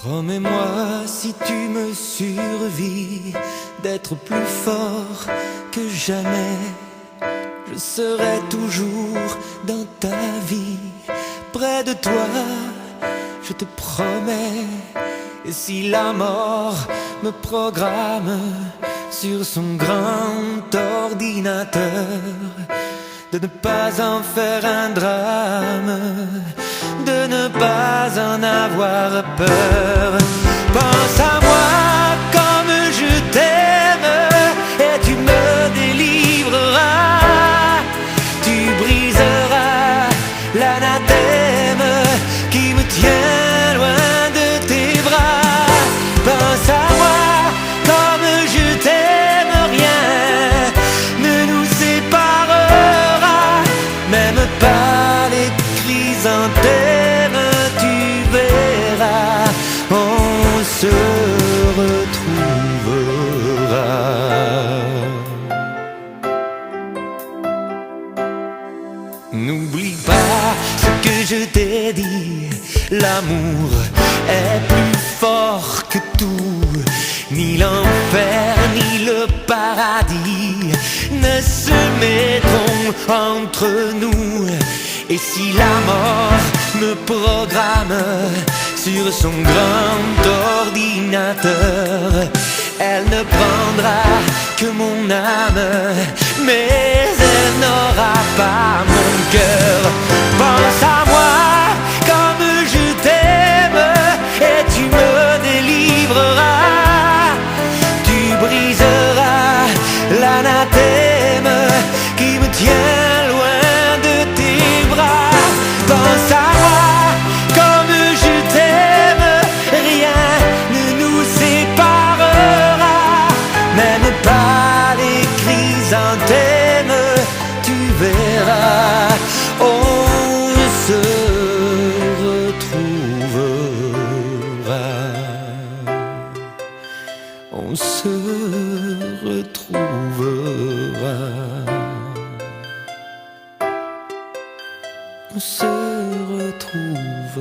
Promets-moi, si tu me survis, d'être plus fort que jamais. Je serai toujours dans ta vie, près de toi, je te promets. Et si la mort me programme sur son grand ordinateur, de ne pas en faire un drame, de ne pas en avoir peur. Pense à moi comme je t'aime et tu me délivreras. Tu briseras l'anathème qui me tient loin de tes bras. Pense à moi comme je t'aime, rien ne nous séparera, même pas les chrysanthèmes. Tu verras, on se retrouvera. N'oublie pas ce que je t'ai dit, l'amour est plus fort que tout. Ni l'enfer ni le paradis ne se mettront entre nous. Et si la mort me programme sur son grand ordinateur, elle ne prendra que mon âme, mais elle n'aura pas mon cœur. Pense à moi comme je t'aime et tu me délivreras. Tu briseras l'anathème qui me tient loin de tes bras. Pense à moi comme je t'aime, rien ne nous séparera, même pas les chrysanthèmes. Tu verras, on se retrouvera. On se retrouvera. On se retrouvera.